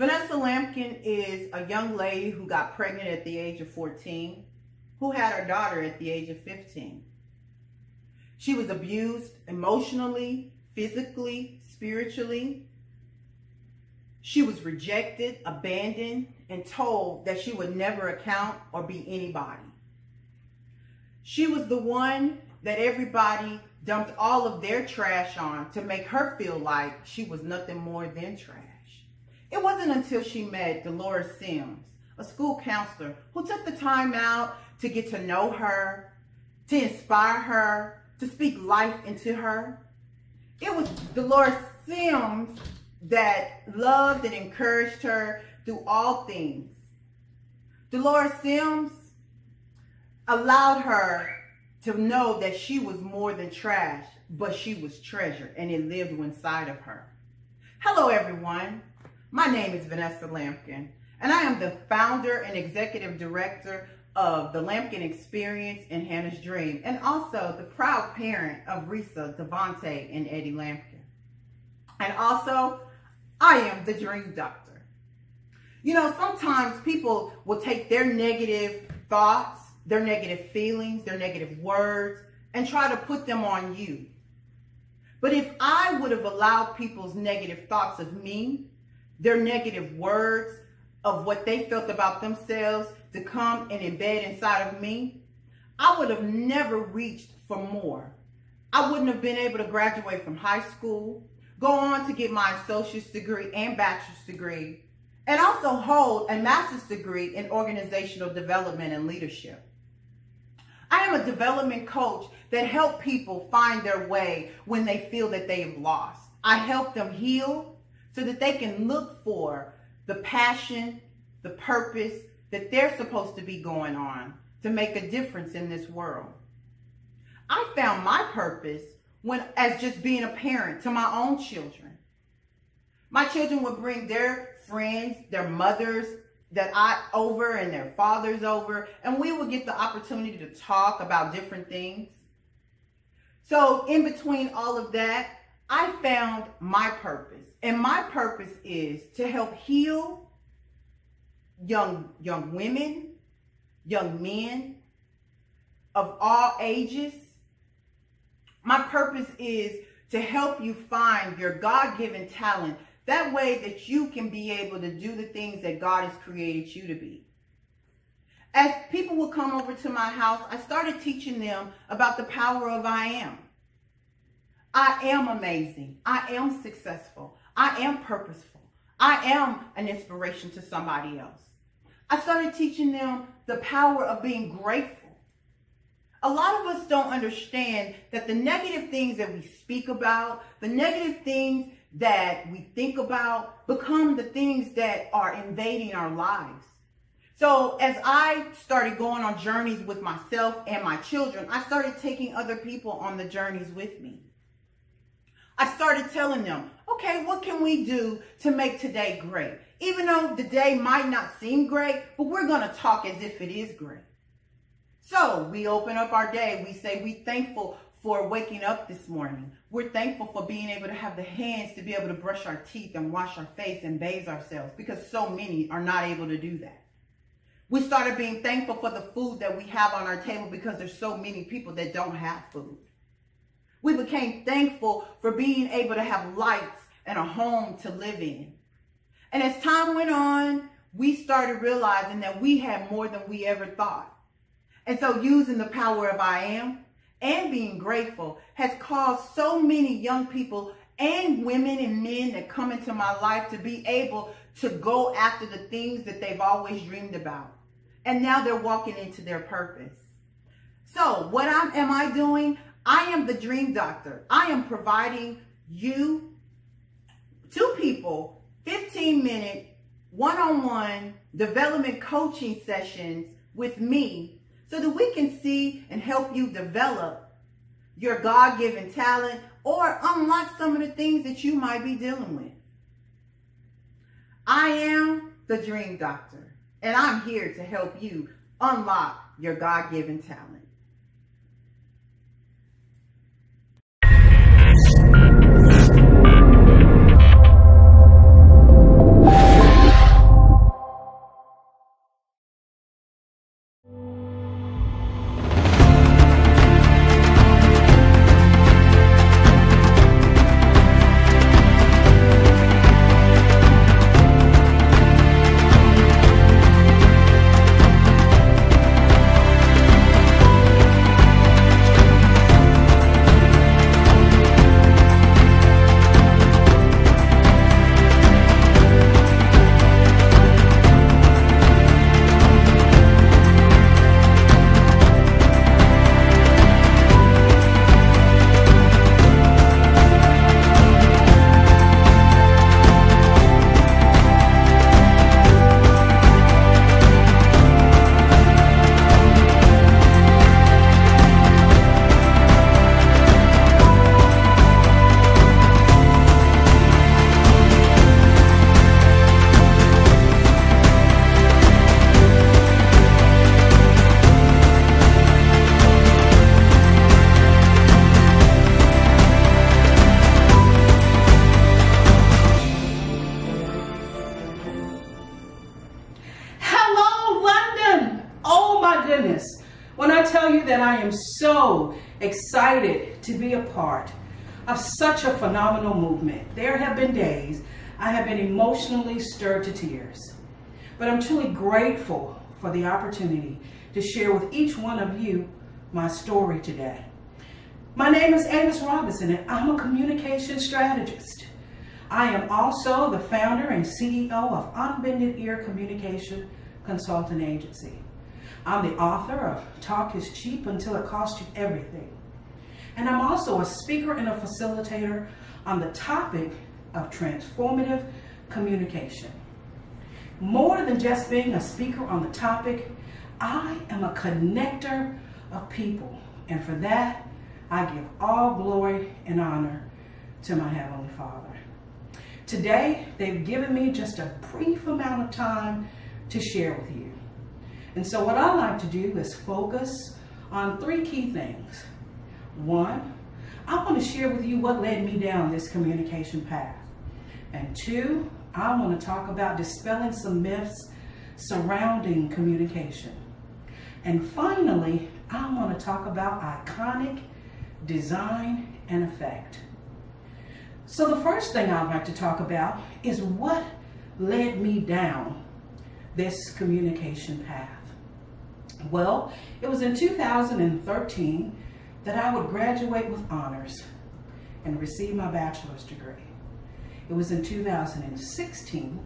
Vanessa Lampkin is a young lady who got pregnant at the age of 14, who had her daughter at the age of 15. She was abused emotionally, physically, spiritually. She was rejected, abandoned, and told that she would never account or be anybody. She was the one that everybody dumped all of their trash on to make her feel like she was nothing more than trash. It wasn't until she met Dolores Sims, a school counselor, who took the time out to get to know her, to inspire her, to speak life into her. It was Dolores Sims that loved and encouraged her through all things. Dolores Sims allowed her to know that she was more than trash, but she was treasure, and it lived inside of her. Hello, everyone. My name is Vanessa Lampkin, and I am the founder and executive director of the Lampkin Experience and Hannah's Dream, and also the proud parent of Risa, Devontae, and Eddie Lampkin. And also, I am the Dream Doctor. You know, sometimes people will take their negative thoughts, their negative feelings, their negative words, and try to put them on you. But if I would have allowed people's negative thoughts of me, their negative words of what they felt about themselves to come and embed inside of me, I would have never reached for more. I wouldn't have been able to graduate from high school, go on to get my associate's degree and bachelor's degree, and also hold a master's degree in organizational development and leadership. I am a development coach that helps people find their way when they feel that they have lost. I help them heal so that they can look for the passion, the purpose that they're supposed to be going on to make a difference in this world. I found my purpose as just being a parent to my own children. My children would bring their friends, their mothers over and their fathers over, and we would get the opportunity to talk about different things. So in between all of that, I found my purpose. And my purpose is to help heal young women, young men of all ages. My purpose is to help you find your God-given talent. That way that you can be able to do the things that God has created you to be. As people would come over to my house, I started teaching them about the power of I am. I am amazing. I am successful. I am purposeful. I am an inspiration to somebody else. I started teaching them the power of being grateful. A lot of us don't understand that the negative things that we speak about, the negative things that we think about, become the things that are invading our lives. So as I started going on journeys with myself and my children, I started taking other people on the journeys with me. I started telling them, okay, what can we do to make today great? Even though the day might not seem great, but we're going to talk as if it is great. So we open up our day. We say we're thankful for waking up this morning. We're thankful for being able to have the hands to be able to brush our teeth and wash our face and bathe ourselves, because so many are not able to do that. We started being thankful for the food that we have on our table, because there's so many people that don't have food. We became thankful for being able to have lights and a home to live in. And as time went on, we started realizing that we had more than we ever thought. And so using the power of I am and being grateful has caused so many young people and women and men that come into my life to be able to go after the things that they've always dreamed about. And now they're walking into their purpose. So what am I doing? I am the Dream Doctor. I am providing you, two people, 15-minute one-on-one development coaching sessions with me so that we can see and help you develop your God-given talent or unlock some of the things that you might be dealing with. I am the Dream Doctor, and I'm here to help you unlock your God-given talent. goodness, when I tell you that I am so excited to be a part of such a phenomenal movement. There have been days I have been emotionally stirred to tears, but I'm truly grateful for the opportunity to share with each one of you my story today. My name is Amos Robinson, and I'm a communication strategist. I am also the founder and CEO of Unbended Ear Communication Consulting Agency. I'm the author of Talk is Cheap Until It Costs You Everything. And I'm also a speaker and a facilitator on the topic of transformative communication. More than just being a speaker on the topic, I am a connector of people. And for that, I give all glory and honor to my Heavenly Father. Today, they've given me just a brief amount of time to share with you. And so what I like to do is focus on three key things. One, I want to share with you what led me down this communication path. And two, I want to talk about dispelling some myths surrounding communication. And finally, I want to talk about iconic design and effect. So the first thing I'd like to talk about is what led me down this communication path. Well, it was in 2013 that I would graduate with honors and receive my bachelor's degree. It was in 2016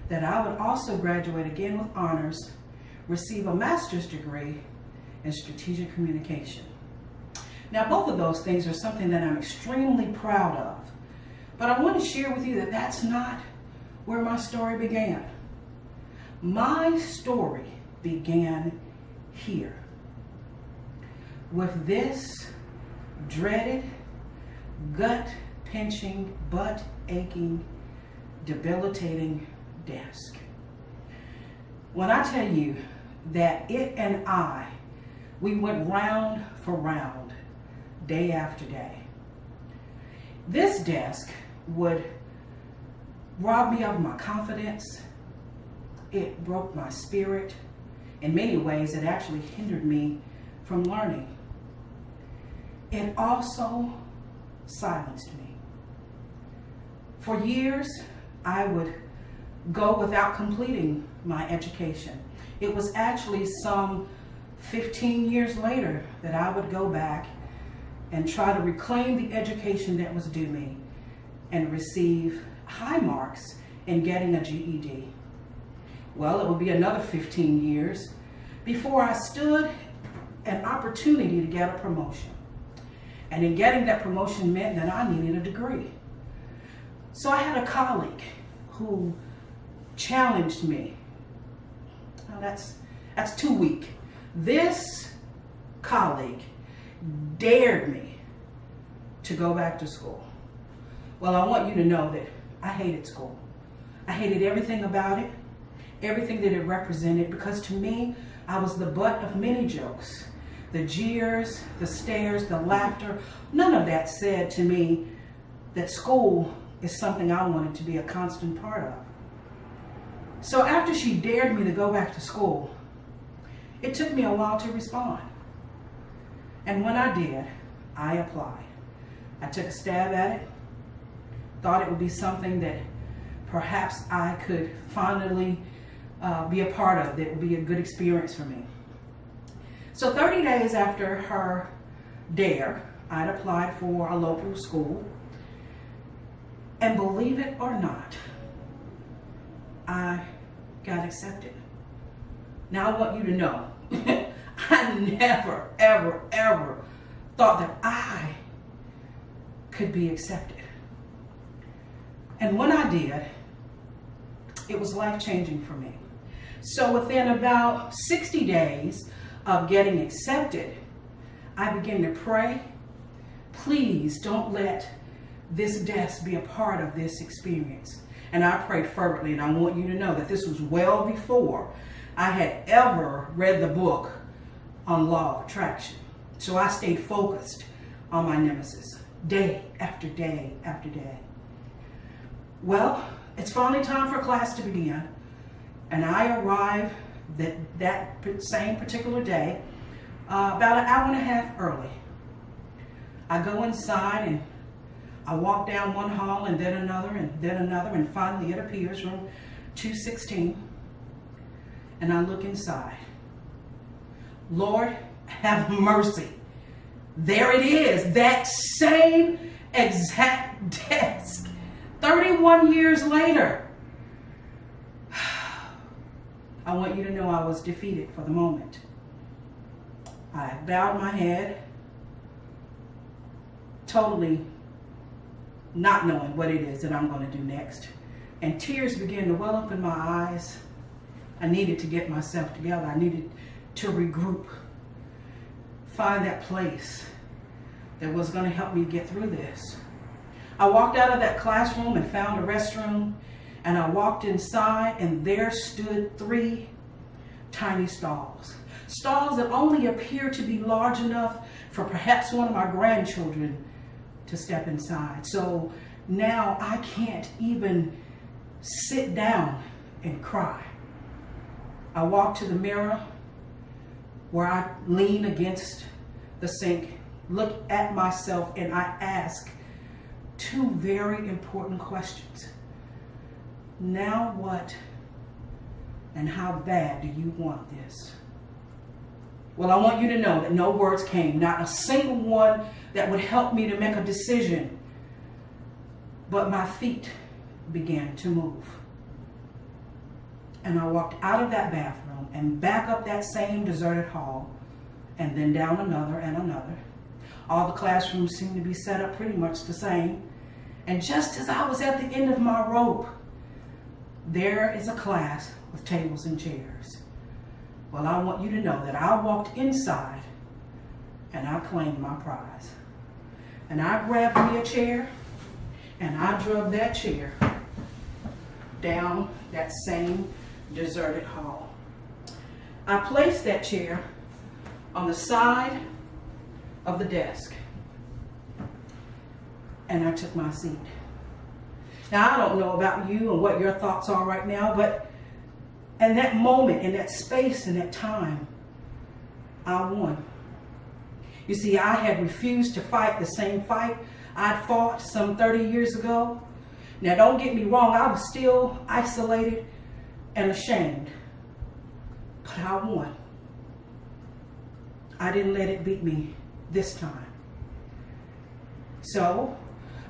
that I would also graduate again with honors, receive a master's degree in strategic communication. Now, both of those things are something that I'm extremely proud of. But I want to share with you that that's not where my story began. My story began here with this dreaded, gut-pinching, butt-aching, debilitating desk. When I tell you that it and I, we went round for round, day after day. This desk would rob me of my confidence. It broke my spirit. In many ways, it actually hindered me from learning. It also silenced me. For years, I would go without completing my education. It was actually some 15 years later that I would go back and try to reclaim the education that was due me and receive high marks in getting a GED. Well, it would be another 15 years before I stood an opportunity to get a promotion. And in getting that promotion meant that I needed a degree. So I had a colleague who challenged me. Now that's too weak. This colleague dared me to go back to school. Well, I want you to know that I hated school. I hated everything about it, everything that it represented, because to me, I was the butt of many jokes. The jeers, the stares, the laughter, none of that said to me that school is something I wanted to be a constant part of. So after she dared me to go back to school, it took me a while to respond. And when I did, I applied. I took a stab at it, thought it would be something that perhaps I could finally be a part of, that would be a good experience for me. So 30 days after her dare, I'd applied for a local school. And believe it or not, I got accepted. Now I want you to know, I never, ever, ever thought that I could be accepted. And when I did, it was life-changing for me. So within about 60 days of getting accepted, I began to pray, please don't let this desk be a part of this experience. And I prayed fervently, and I want you to know that this was well before I had ever read the book on law of attraction. So I stayed focused on my nemesis, day after day after day. Well, it's finally time for class to begin, and I arrive that same particular day, about an hour and a half early. I go inside and I walk down one hall and then another, and finally it appears, room 216, and I look inside. Lord, have mercy. There it is, that same exact desk, 31 years later. I want you to know I was defeated for the moment. I bowed my head, totally not knowing what it is that I'm going to do next. And tears began to well up in my eyes. I needed to get myself together. I needed to regroup, find that place that was going to help me get through this. I walked out of that classroom and found a restroom, and I walked inside, and there stood 3 tiny stalls. Stalls that only appeared to be large enough for perhaps one of my grandchildren to step inside. So now I can't even sit down and cry. I walk to the mirror where I lean against the sink, look at myself, and I ask 2 very important questions. Now what and how bad do you want this? Well, I want you to know that no words came, not a single one that would help me to make a decision. But my feet began to move. And I walked out of that bathroom and back up that same deserted hall, and then down another and another. All the classrooms seemed to be set up pretty much the same. And just as I was at the end of my rope, there is a class with tables and chairs. Well, I want you to know that I walked inside and I claimed my prize. And I grabbed me a chair and I drug that chair down that same deserted hall. I placed that chair on the side of the desk and I took my seat. Now, I don't know about you and what your thoughts are right now, but in that moment, in that space, in that time, I won. You see, I had refused to fight the same fight I'd fought some 30 years ago. Now, don't get me wrong, I was still isolated and ashamed, but I won. I didn't let it beat me this time. So,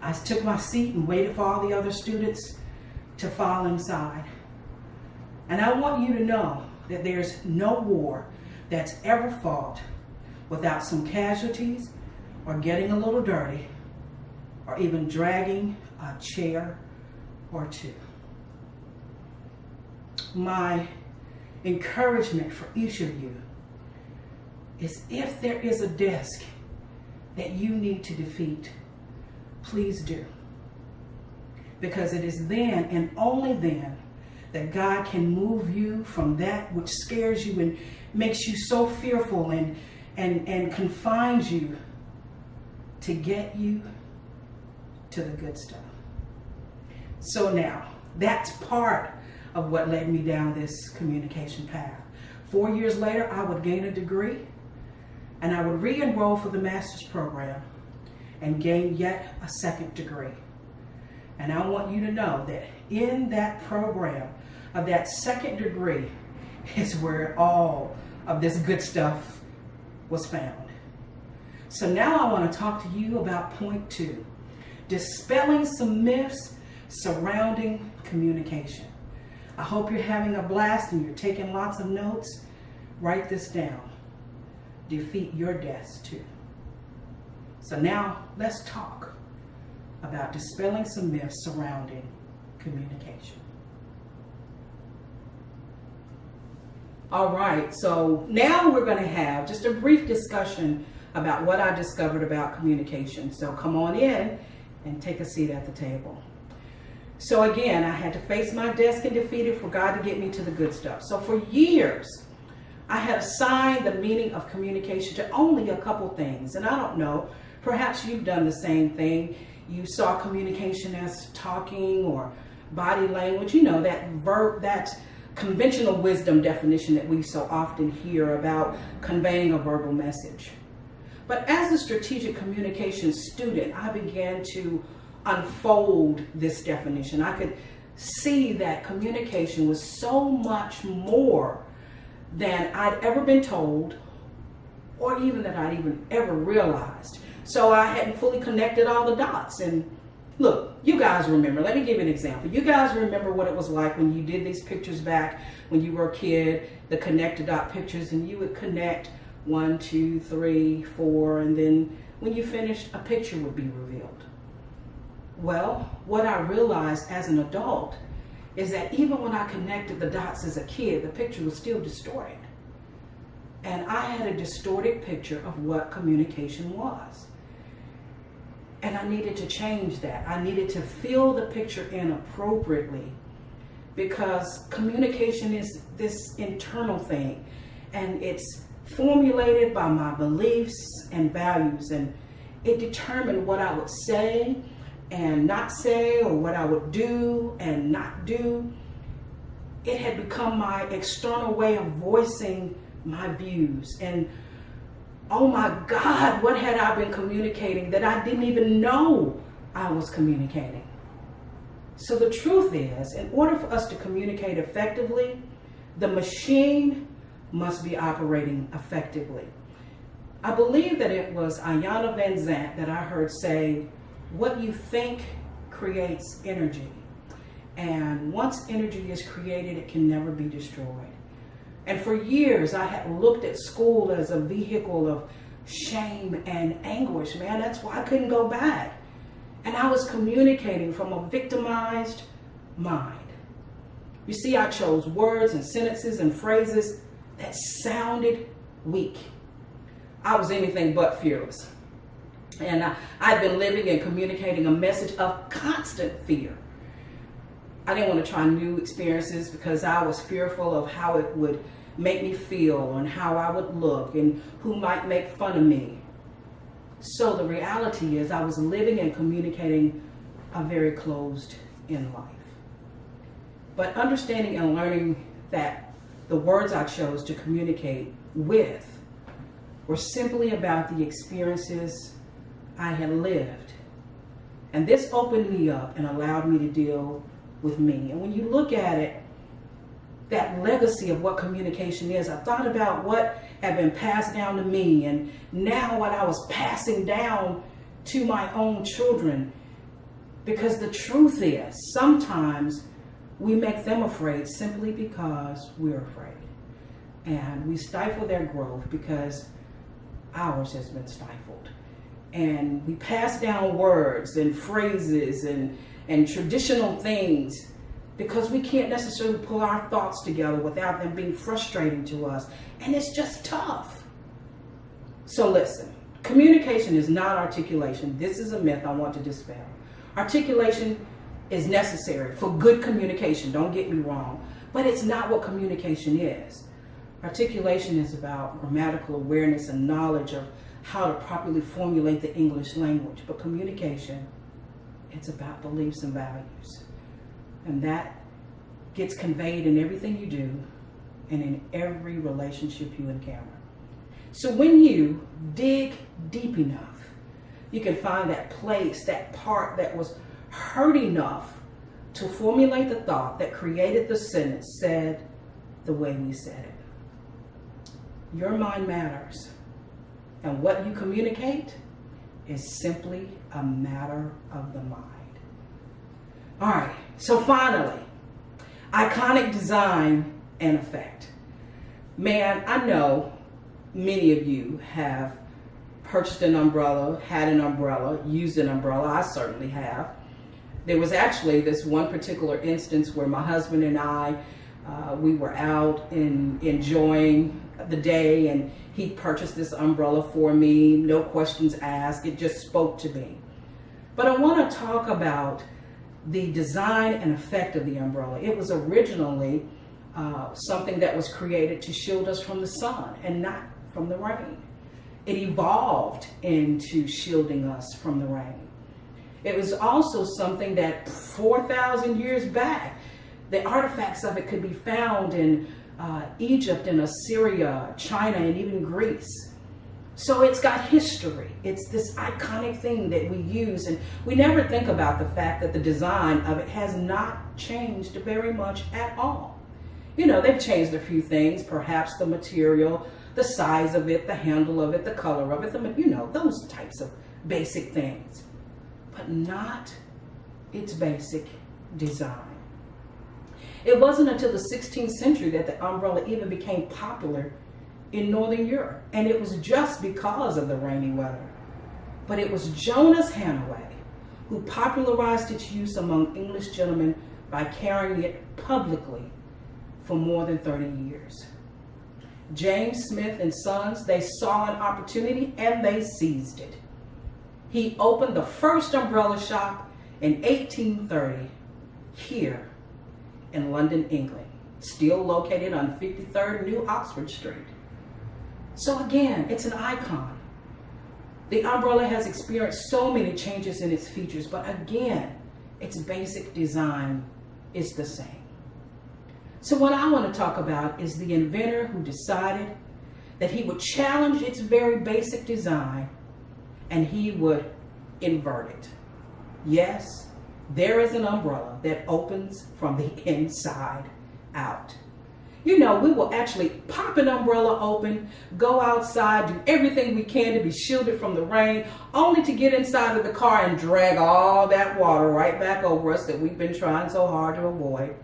I took my seat and waited for all the other students to file inside. And I want you to know that there's no war that's ever fought without some casualties or getting a little dirty or even dragging a chair or 2. My encouragement for each of you is, if there is a desk that you need to defeat, please do. Because it is then and only then that God can move you from that which scares you and makes you so fearful and confines you to get you to the good stuff. So now, that's part of what led me down this communication path. 4 years later, I would gain a degree and I would re-enroll for the master's program and gain yet a 2nd degree. And I want you to know that in that program of that 2nd degree is where all of this good stuff was found. So now I want to talk to you about point 2, dispelling some myths surrounding communication. I hope you're having a blast and you're taking lots of notes. Write this down. Defeat your desk too. So now let's talk about dispelling some myths surrounding communication. All right, so now we're going to have just a brief discussion about what I discovered about communication. So come on in and take a seat at the table. So again, I had to face my desk and defeat it for God to get me to the good stuff. So for years, I had assigned the meaning of communication to only a couple things. And I don't know, perhaps you've done the same thing. You saw communication as talking or body language, you know, that verb, that conventional wisdom definition that we so often hear about conveying a verbal message. But as a strategic communication student, I began to unfold this definition. I could see that communication was so much more than I'd ever been told, or even that I'd even ever realized. So I hadn't fully connected all the dots. And look, you guys remember, let me give you an example. You guys remember what it was like when you did these pictures back when you were a kid, the connected dot pictures, and you would connect 1, 2, 3, 4, and then when you finished, a picture would be revealed. Well, what I realized as an adult is that even when I connected the dots as a kid, the picture was still distorted. And I had a distorted picture of what communication was. And I needed to change that. I needed to fill the picture in appropriately, because communication is this internal thing, and it's formulated by my beliefs and values, and it determined what I would say and not say, or what I would do and not do. It had become my external way of voicing my views. And oh my God, what had I been communicating that I didn't even know I was communicating? So the truth is, in order for us to communicate effectively, the machine must be operating effectively. I believe that it was Ayanna Van Zant that I heard say, what you think creates energy. And once energy is created, it can never be destroyed. And for years, I had looked at school as a vehicle of shame and anguish. Man, that's why I couldn't go back. And I was communicating from a victimized mind. You see, I chose words and sentences and phrases that sounded weak. I was anything but fearless. And I'd been living and communicating a message of constant fear. I didn't want to try new experiences because I was fearful of how it would make me feel and how I would look and who might make fun of me. So the reality is I was living and communicating a very closed-in life. But understanding and learning that the words I chose to communicate with were simply about the experiences I had lived. And this opened me up and allowed me to deal with me. And when you look at it, that legacy of what communication is, I thought about what had been passed down to me, and now what I was passing down to my own children. Because the truth is, sometimes we make them afraid simply because we're afraid. And we stifle their growth because ours has been stifled. And we pass down words and phrases and traditional things because we can't necessarily pull our thoughts together without them being frustrating to us. And it's just tough. So listen, communication is not articulation. This is a myth I want to dispel. Articulation is necessary for good communication, don't get me wrong, but it's not what communication is. Articulation is about grammatical awareness and knowledge of how to properly formulate the English language. But communication, it's about beliefs and values. And that gets conveyed in everything you do and in every relationship you encounter. So when you dig deep enough, you can find that place, that part that was hurt enough to formulate the thought that created the sentence said the way we said it. Your mind matters. And what you communicate is simply a matter of the mind. All right, so finally, iconic design and effect. Man, I know many of you have purchased an umbrella, had an umbrella, used an umbrella. I certainly have. There was actually this one particular instance where my husband and I, we were out enjoying the day, and he purchased this umbrella for me, no questions asked. It just spoke to me. But I want to talk about the design and effect of the umbrella. It was originally something that was created to shield us from the sun and not from the rain. It evolved into shielding us from the rain. It was also something that 4,000 years back, The artifacts of it could be found in Egypt and Assyria, China, and even Greece. So it's got history. It's this iconic thing that we use, and we never think about the fact that the design of it has not changed very much at all. You know, they've changed a few things, perhaps the material, the size of it, the handle of it, the color of it, you know, those types of basic things, but not its basic design. It wasn't until the 16th century that the umbrella even became popular in Northern Europe, and it was just because of the rainy weather. But it was Jonas Hannaway who popularized its use among English gentlemen by carrying it publicly for more than 30 years. James Smith and Sons, they saw an opportunity and they seized it. He opened the first umbrella shop in 1830 here in London, England, still located on 53rd New Oxford Street. So again, it's an icon. The umbrella has experienced so many changes in its features, but again, its basic design is the same. So what I want to talk about is the inventor who decided that he would challenge its very basic design and he would invert it. Yes, there is an umbrella that opens from the inside out. You know, we will actually pop an umbrella open, go outside, do everything we can to be shielded from the rain, only to get inside of the car and drag all that water right back over us that we've been trying so hard to avoid.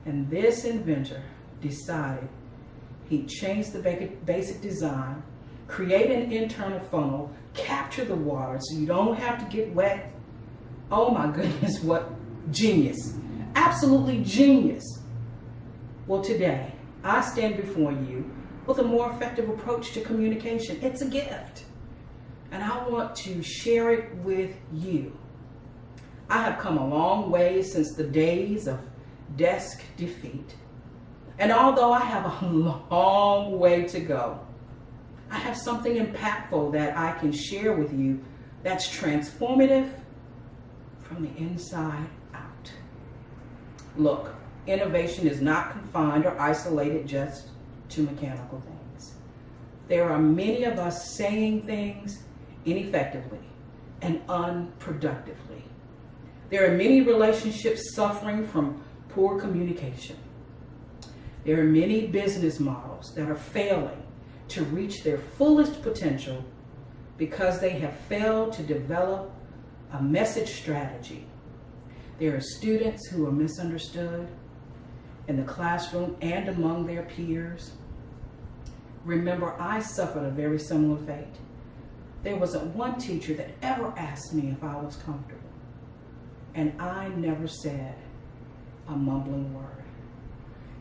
And this inventor decided he'd change the basic design, create an internal funnel, capture the water so you don't have to get wet. Oh my goodness, what genius. Absolutely genius. Well, today, I stand before you with a more effective approach to communication. It's a gift, and I want to share it with you. I have come a long way since the days of desk defeat, and although I have a long way to go, I have something impactful that I can share with you that's transformative from the inside out. Look, innovation is not confined or isolated just to mechanical things. There are many of us saying things ineffectively and unproductively. There are many relationships suffering from poor communication. There are many business models that are failing to reach their fullest potential because they have failed to develop a message strategy. There are students who are misunderstood in the classroom and among their peers. Remember, I suffered a very similar fate. There wasn't one teacher that ever asked me if I was comfortable, and I never said a mumbling word.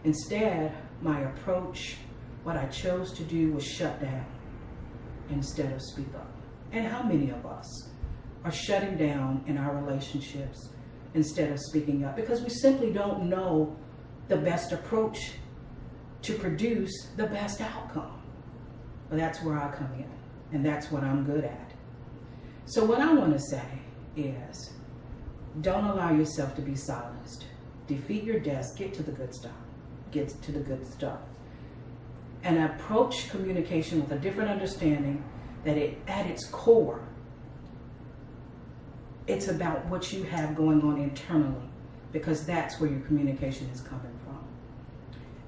Instead, my approach, what I chose to do was shut down instead of speak up. And how many of us are shutting down in our relationships instead of speaking up because we simply don't know the best approach to produce the best outcome? Well, that's where I come in, and that's what I'm good at. So what I want to say is, don't allow yourself to be silenced. Defeat your desk, get to the good stuff. Get to the good stuff. And approach communication with a different understanding that at its core, it's about what you have going on internally, because that's where your communication is coming from.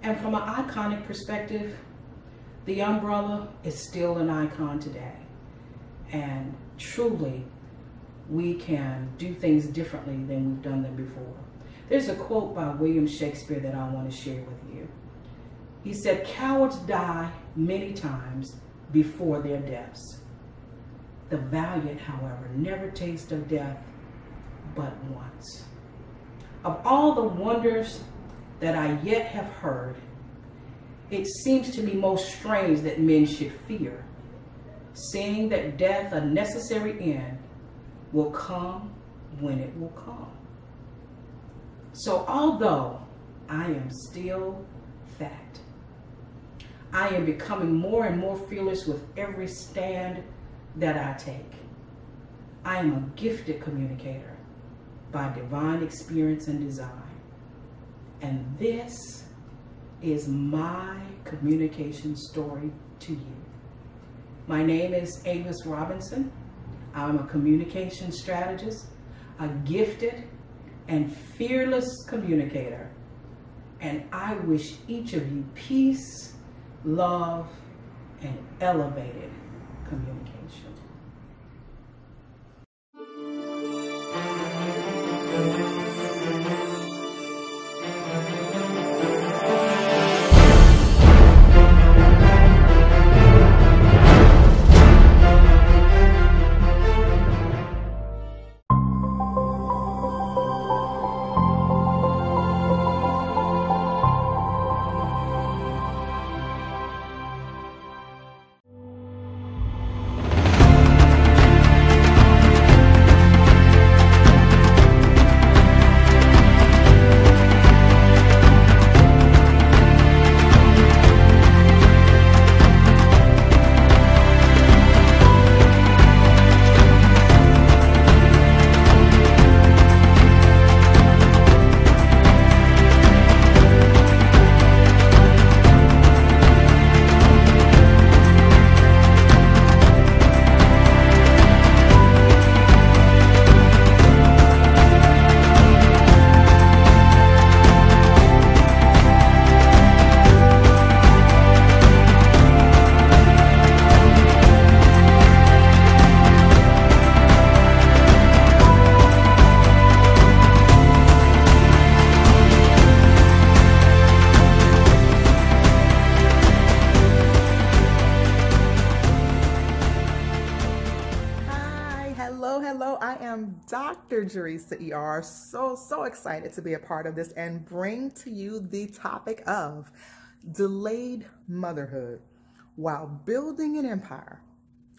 And from an iconic perspective, the umbrella is still an icon today. And truly, we can do things differently than we've done them before. There's a quote by William Shakespeare that I want to share with you. He said, "Cowards die many times before their deaths. The valiant, however, never taste of death but once." Of all the wonders that I yet have heard, it seems to me most strange that men should fear, seeing that death, a necessary end, will come when it will come. So although I am still fat, I am becoming more and more fearless with every stand that I take. I am a gifted communicator by divine experience and design. and this is my communication story to you. My name is Avis Robinson. I'm a communication strategist, a gifted and fearless communicator, and I wish each of you peace, love, and elevated communication. Dr. BlackCEO, so excited to be a part of this and bring to you the topic of delayed motherhood while building an empire,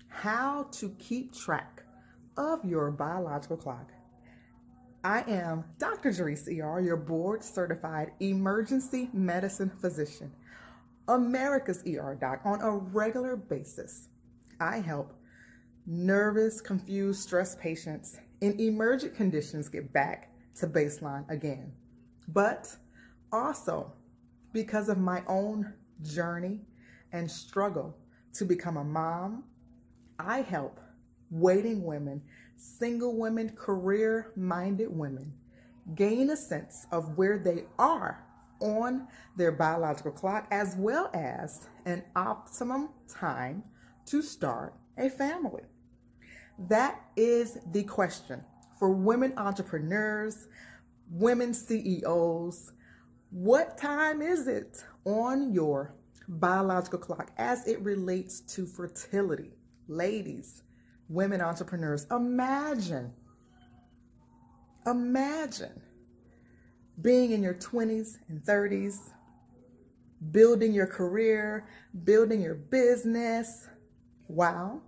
how to keep track of your biological clock. I am Dr. BlackCEO, your board certified emergency medicine physician, America's ER doc on a regular basis. I help nervous, confused, stressed patients in emergent conditions get back to baseline again. But also because of my own journey and struggle to become a mom, I help waiting women, single women, career-minded women gain a sense of where they are on their biological clock, as well as an optimum time to start a family. That is the question for women entrepreneurs, women CEOs. What time is it on your biological clock as it relates to fertility? Ladies, women entrepreneurs, imagine being in your 20s and 30s, building your career, building your business, while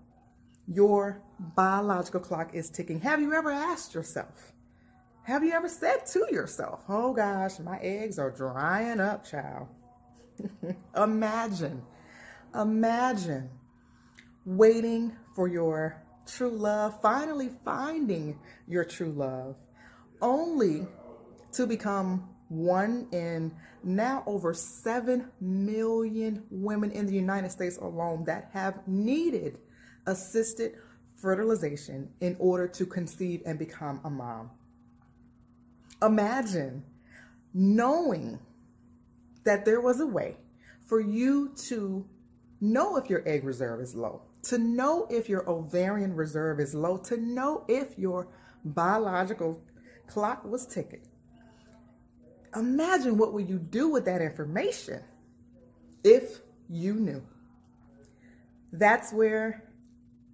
your biological clock is ticking. Have you ever asked yourself? Have you ever said to yourself, oh gosh, my eggs are drying up, child? Imagine waiting for your true love, finally finding your true love, only to become one in now over 7 million women in the United States alone that have needed assisted fertilization in order to conceive and become a mom. Imagine knowing that there was a way for you to know if your egg reserve is low, to know if your ovarian reserve is low, to know if your biological clock was ticking. Imagine what would you do with that information if you knew. That's where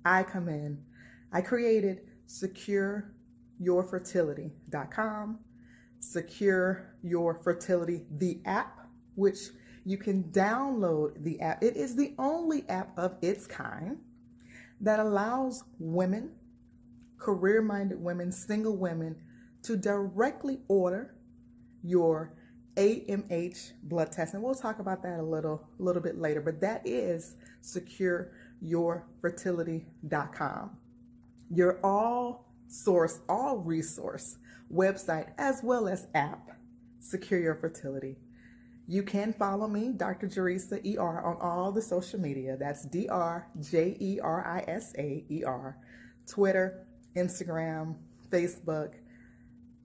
I come in. I created SecureYourFertility.com, Secure Your Fertility, the app, which you can download the app. It is the only app of its kind that allows women, career-minded women, single women, to directly order your AMH blood test. And we'll talk about that a little bit later, but that is SecureYourFertility.com. Your all resource website as well as app secure your fertility. You can follow me, Dr. Jerisa ER, on all the social media. That's DrJerisaER, Twitter, Instagram, Facebook.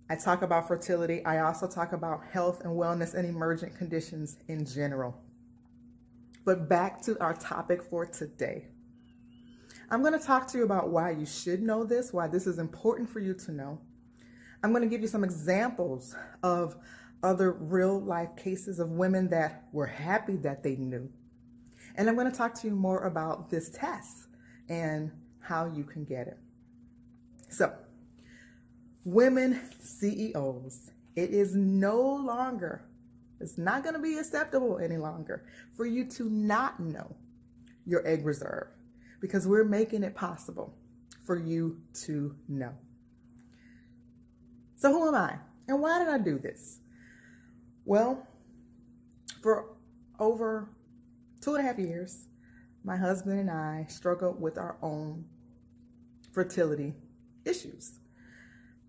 I talk about fertility. I also talk about health and wellness and emergent conditions in general. But back to our topic for today. I'm going to talk to you about why you should know this, why this is important for you to know. I'm going to give you some examples of other real life cases of women that were happy that they knew. And I'm going to talk to you more about this test and how you can get it. So, women CEOs, it is no longer, it's not going to be acceptable any longer for you to not know your egg reserve, because we're making it possible for you to know. So who am I? And why did I do this? Well, for over 2.5 years, my husband and I struggled with our own fertility issues.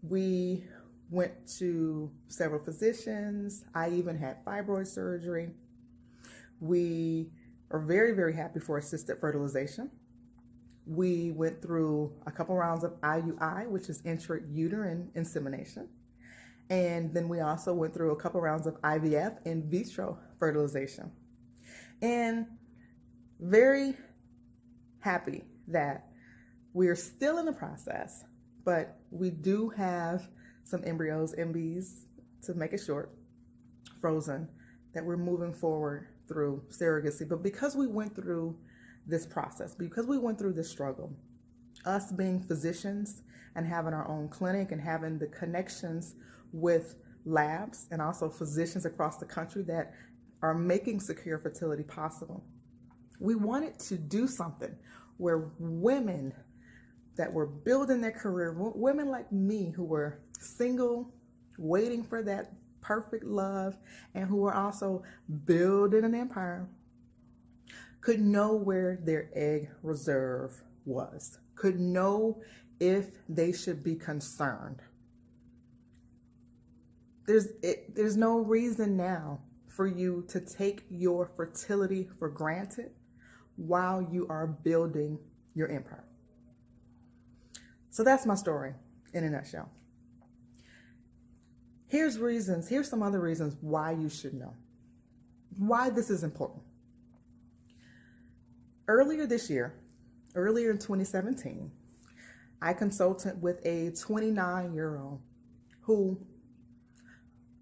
We went to several physicians. I even had fibroid surgery. We are very, very happy for assisted fertilization. We went through a couple rounds of IUI, which is intrauterine insemination. And then we also went through a couple rounds of IVF, in vitro fertilization. And very happy that we are still in the process, but we do have some embryos, MBs, to make it short, frozen, that we're moving forward through surrogacy. But because we went through this process, because we went through this struggle, us being physicians and having our own clinic and having the connections with labs and also physicians across the country that are making secure fertility possible, we wanted to do something where women that were building their career, women like me who were single, waiting for that perfect love, and who were also building an empire, could know where their egg reserve was, could know if they should be concerned. There's no reason now for you to take your fertility for granted while you are building your empire. So that's my story in a nutshell. Here's some other reasons why you should know, why this is important. Earlier in 2017, I consulted with a 29-year-old who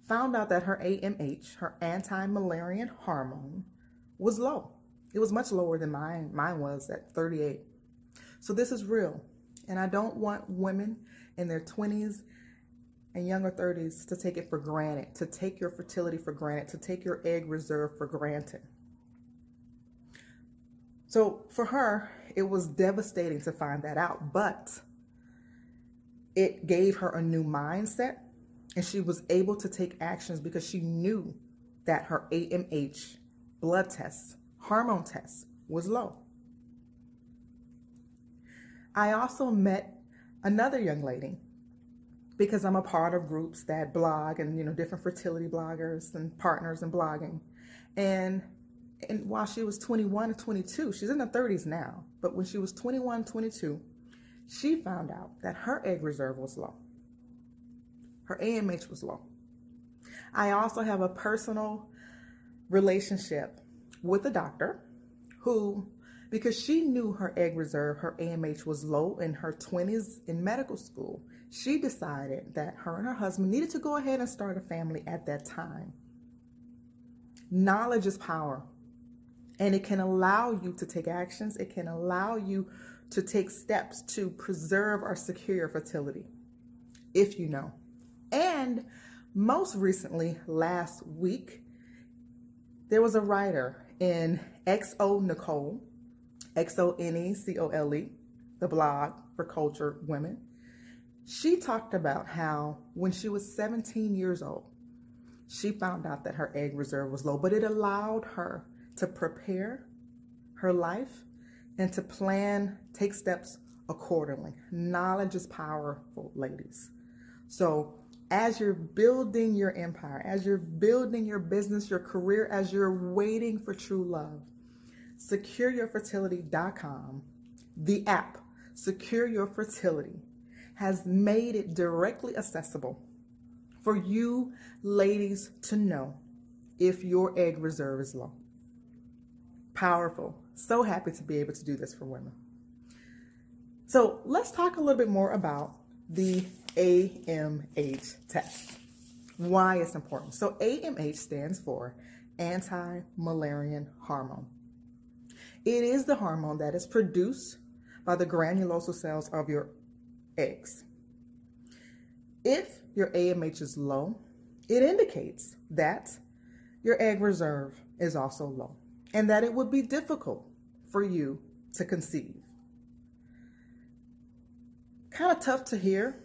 found out that her AMH, her anti-Müllerian hormone, was low. It was much lower than mine. Mine was at 38. So this is real. And I don't want women in their 20s and younger 30s to take it for granted, to take your fertility for granted, to take your egg reserve for granted. So for her, it was devastating to find that out, but it gave her a new mindset, and she was able to take actions because she knew that her AMH blood test, hormone test, was low. I also met another young lady because I'm a part of groups that blog and, different fertility bloggers and partners in blogging. And while she was 21 and 22, she's in her 30s now, but when she was 21, 22, she found out that her egg reserve was low. Her AMH was low. I also have a personal relationship with a doctor who, because she knew her egg reserve, her AMH was low in her 20s in medical school, she decided that her and her husband needed to go ahead and start a family at that time. Knowledge is power, and it can allow you to take actions. It can allow you to take steps to preserve or secure your fertility, if you know. And most recently, last week, there was a writer in XO Nicole, XONECOLE, the blog for cultured women. She talked about how when she was 17 years old, she found out that her egg reserve was low, but it allowed her to prepare her life and to plan, take steps accordingly. Knowledge is powerful, ladies. So as you're building your empire, as you're building your business, your career, as you're waiting for true love, SecureYourFertility.com, the app, Secure Your Fertility, has made it directly accessible for you ladies to know if your egg reserve is low. Powerful. So happy to be able to do this for women. So let's talk a little bit more about the AMH test. Why it's important. So AMH stands for anti-Müllerian hormone. It is the hormone that is produced by the granulosal cells of your eggs. If your AMH is low, it indicates that your egg reserve is also low and that it would be difficult for you to conceive. Kind of tough to hear,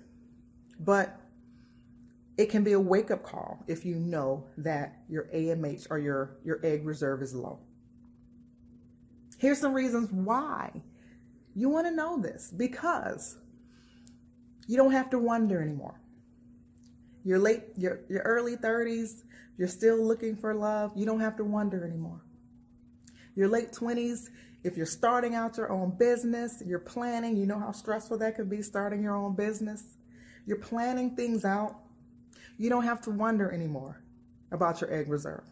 but it can be a wake-up call if you know that your AMH or your egg reserve is low. Here's some reasons why you want to know this, because you don't have to wonder anymore. Your early 30s, you're still looking for love. You don't have to wonder anymore. Your late 20s, if you're starting out your own business, you're planning, you know how stressful that could be, starting your own business. You're planning things out. You don't have to wonder anymore about your egg reserve.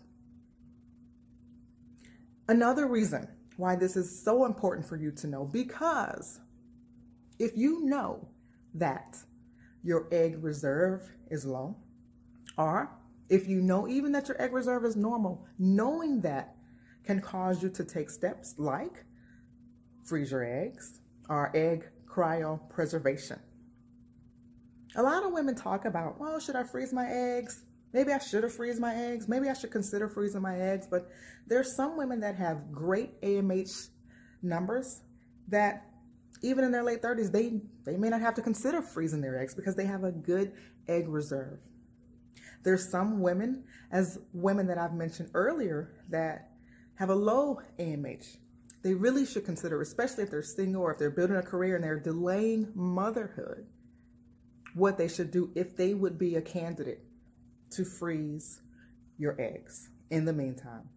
Another reason why this is so important for you to know, because if you know that your egg reserve is low, or if you know even that your egg reserve is normal, knowing that can cause you to take steps like freeze your eggs or egg cryopreservation. A lot of women talk about, well, should I freeze my eggs? Maybe I should have freezed my eggs. Maybe I should consider freezing my eggs. But there's some women that have great AMH numbers that even in their late 30s, they may not have to consider freezing their eggs because they have a good egg reserve. There's some women, as women that I've mentioned earlier, that have a low AMH. They really should consider, especially if they're single or if they're building a career and they're delaying motherhood, what they should do if they would be a candidate to freeze your eggs in the meantime.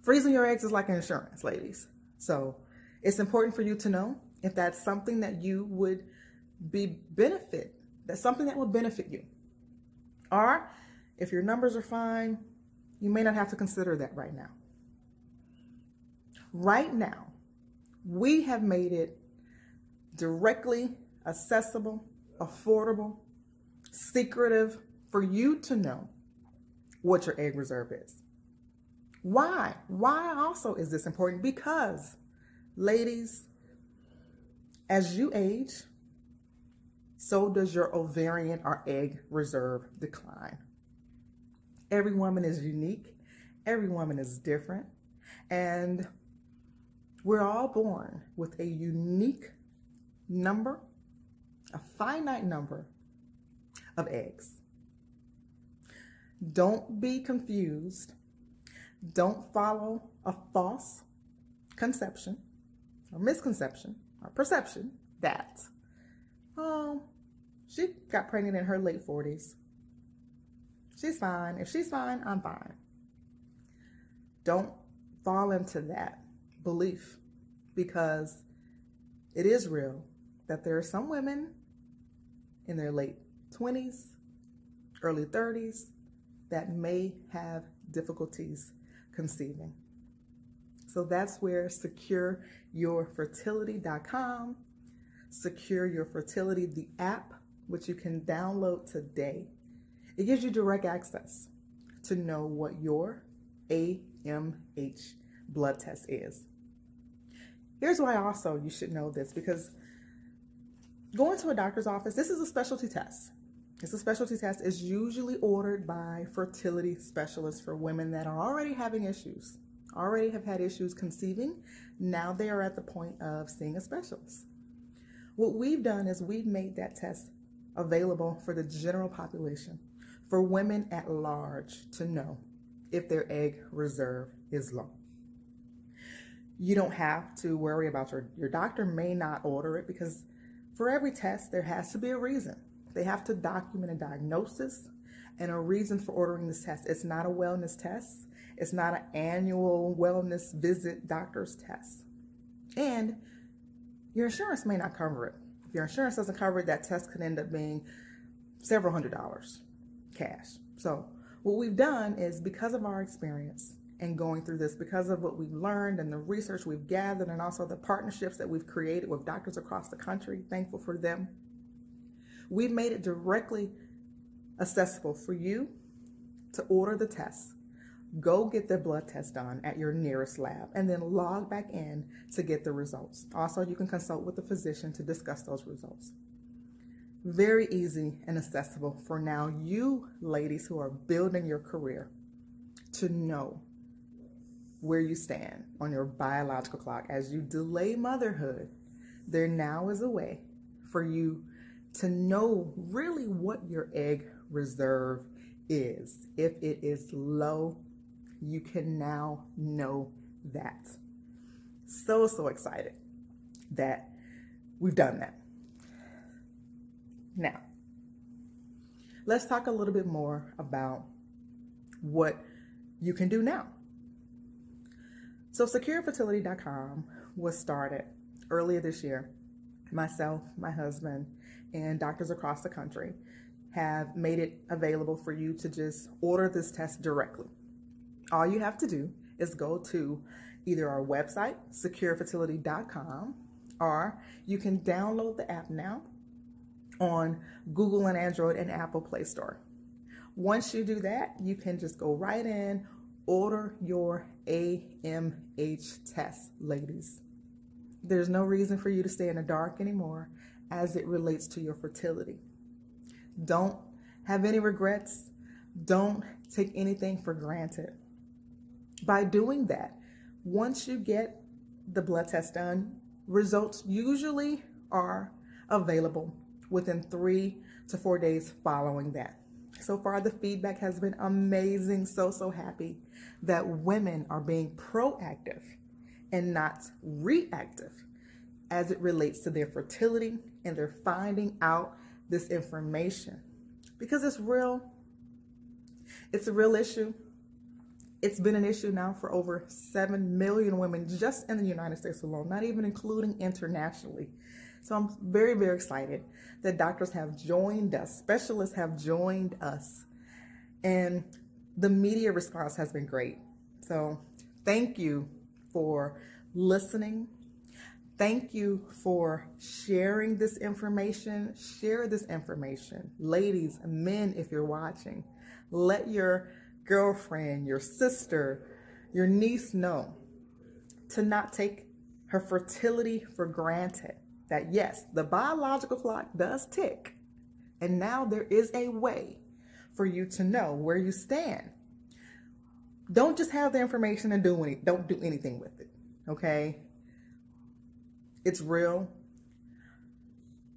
Freezing your eggs is like insurance, ladies. So it's important for you to know if that's something that you would that's something that would benefit you. Or if your numbers are fine, you may not have to consider that right now. Right now, we have made it directly accessible, affordable, secretive for you to know what your egg reserve is. Why? Why also is this important? Because, ladies, as you age, so does your ovarian or egg reserve decline. Every woman is unique. Every woman is different. And we're all born with a unique number, a finite number of eggs. Don't be confused. Don't follow a false conception or misconception or perception that, oh, she got pregnant in her late 40s. She's fine. If she's fine, I'm fine. Don't fall into that belief, because it is real that there are some women in their late 20s, early 30s that may have difficulties conceiving. So that's where SecureYourFertility.com, Secure Your Fertility, the app, which you can download today. It gives you direct access to know what your AMH blood test is. Here's why also you should know this, because going to a doctor's office, this is a specialty test. It's a specialty test. It's usually ordered by fertility specialists for women that are already having issues, already have had issues conceiving. Now they are at the point of seeing a specialist. What we've done is we've made that test available for the general population, for women at large to know if their egg reserve is low. You don't have to worry about your doctor may not order it, because for every test, there has to be a reason. They have to document a diagnosis and a reason for ordering this test. It's not a wellness test. It's not an annual wellness visit doctor's test. And your insurance may not cover it. If your insurance doesn't cover it, that test could end up being several $100s cash. So what we've done is, because of our experience and going through this, because of what we've learned and the research we've gathered, and also the partnerships that we've created with doctors across the country, thankful for them, we've made it directly accessible for you to order the test, go get the blood test done at your nearest lab, and then log back in to get the results. Also, you can consult with the physician to discuss those results. Very easy and accessible for now you ladies who are building your career to know where you stand on your biological clock. As you delay motherhood, there now is a way for you to know really what your egg reserve is. If it is low, you can now know that. So excited that we've done that. Now, let's talk a little bit more about what you can do now. So securefertility.com was started earlier this year. Myself, my husband, and doctors across the country have made it available for you to just order this test directly. All you have to do is go to either our website, securefertility.com, or you can download the app now on Google and Android and Apple Play Store. Once you do that, you can just go right in, order your AMH test, ladies. There's no reason for you to stay in the dark anymore as it relates to your fertility. Don't have any regrets. Don't take anything for granted. By doing that, once you get the blood test done, results usually are available within 3 to 4 days following that. So far, the feedback has been amazing. So happy that women are being proactive and not reactive as it relates to their fertility, and they're finding out this information because it's real. It's a real issue. It's been an issue now for over 7 million women just in the United States alone, not even including internationally. So I'm very excited that doctors have joined us, specialists have joined us, and the media response has been great. So thank you for listening. Thank you for sharing this information. Share this information. Ladies, men, if you're watching, let your girlfriend, your sister, your niece know to not take her fertility for granted. That yes, the biological clock does tick, and now there is a way for you to know where you stand. Don't just have the information and don't do anything with it, okay? It's real.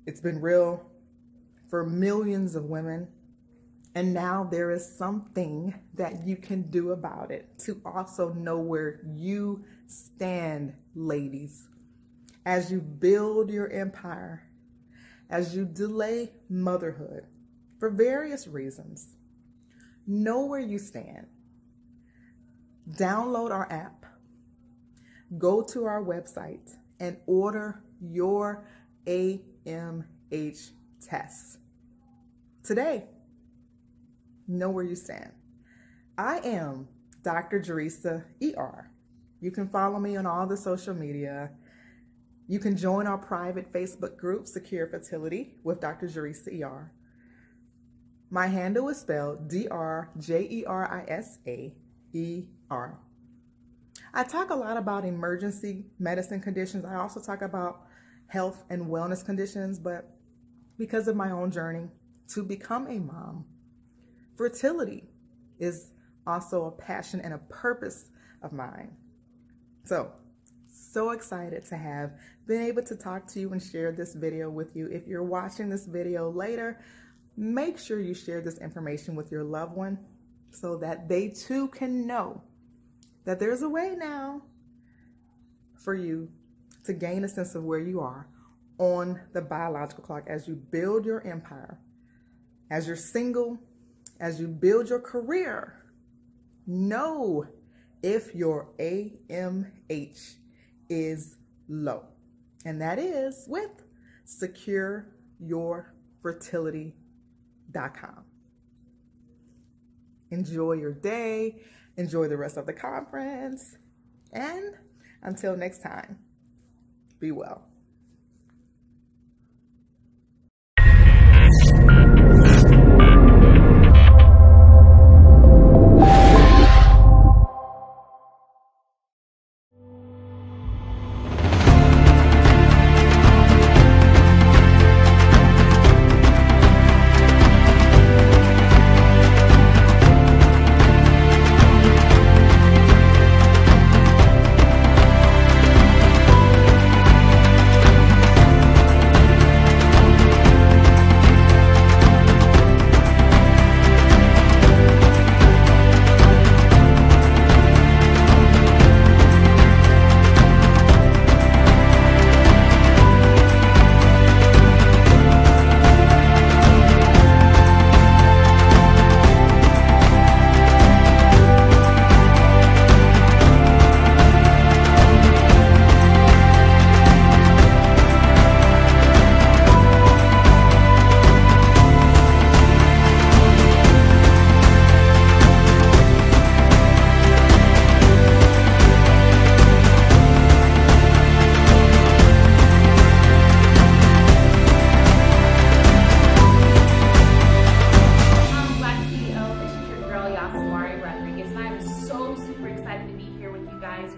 It's been real for millions of women, and now there is something that you can do about it to also know where you stand, ladies. As you build your empire, as you delay motherhood for various reasons, know where you stand. Download our app, go to our website, and order your AMH test. Today, know where you stand. I am Dr. Jerisa ER. You can follow me on all the social media. You can join our private Facebook group, Secure Fertility, with Dr. Jerisa ER. My handle is spelled DRJERISAER. I talk a lot about emergency medicine conditions. I also talk about health and wellness conditions, but because of my own journey to become a mom, fertility is also a passion and a purpose of mine. So excited to have been able to talk to you and share this video with you. If you're watching this video later, make sure you share this information with your loved one so that they too can know that there's a way now for you to gain a sense of where you are on the biological clock as you build your empire As you're single, as you build your career, know if your AMH is low. And that is with secureyourfertility.com. Enjoy your day. Enjoy the rest of the conference. And until next time, be well.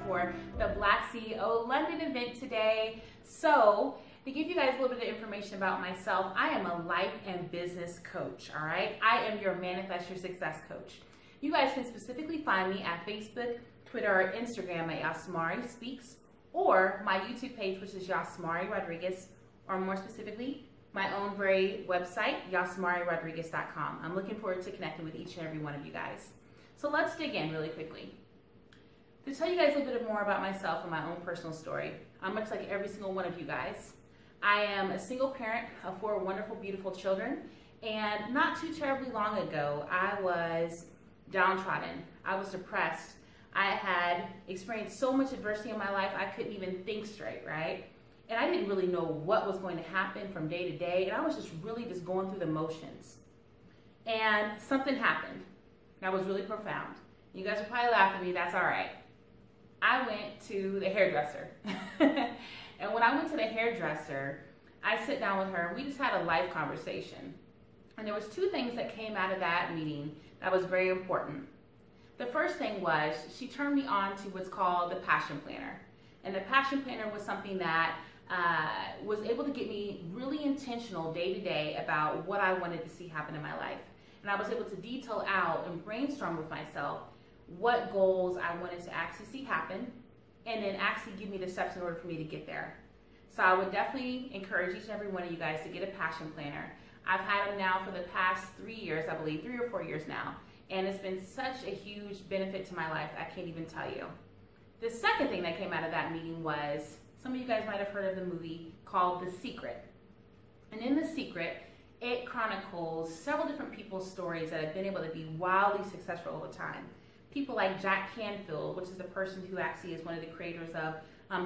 For the BlackCEO London event today. So to give you guys a little bit of information about myself, I am a life and business coach, all right? I am your Manifest Your Success coach. You guys can specifically find me at Facebook, Twitter, or Instagram at Yasamari Speaks, or my YouTube page, which is Yasamari Rodriguez, or more specifically, my own very website, YasamariRodriguez.com. I'm looking forward to connecting with each and every one of you guys. So let's dig in really quickly. To tell you guys a little bit more about myself and my own personal story, I'm much like every single one of you guys. I am a single parent of 4 wonderful, beautiful children, and not too terribly long ago, I was downtrodden. I was depressed. I had experienced so much adversity in my life, I couldn't even think straight, right? And I didn't really know what was going to happen from day to day, and I was just going through the motions. And something happened that was really profound. You guys are probably laughing at me, that's all right. I went to the hairdresser. And when I went to the hairdresser, I sit down with her and we just had a life conversation. And there was 2 things that came out of that meeting that was very important. The first thing was she turned me on to what's called the Passion Planner. And the Passion Planner was something that was able to get me really intentional day to day about what I wanted to see happen in my life. And I was able to detail out and brainstorm with myself what goals I wanted to actually see happen, and then actually give me the steps in order for me to get there. So I would definitely encourage each and every one of you guys to get a passion planner. I've had them now for the past 3 years, I believe, 3 or 4 years now, and it's been such a huge benefit to my life, I can't even tell you. The second thing that came out of that meeting was, some of you guys might have heard of the movie called The Secret. And in The Secret, it chronicles several different people's stories that have been able to be wildly successful over time. People like Jack Canfield, which is the person who actually is one of the creators of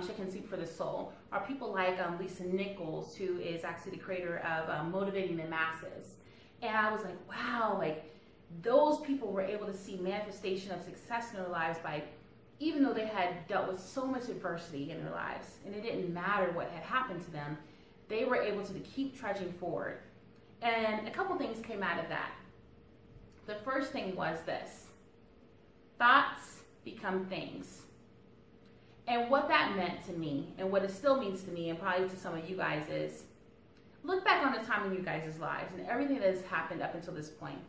Chicken Soup for the Soul, or people like Lisa Nichols, who is actually the creator of Motivating the Masses. And I was like, wow, like those people were able to see manifestation of success in their lives by, even though they had dealt with so much adversity in their lives, and it didn't matter what had happened to them, they were able to keep trudging forward. And a couple things came out of that. The first thing was this: thoughts become things. And what that meant to me, and what it still means to me, and probably to some of you guys, is look back on the time in you guys' lives and everything that has happened up until this point.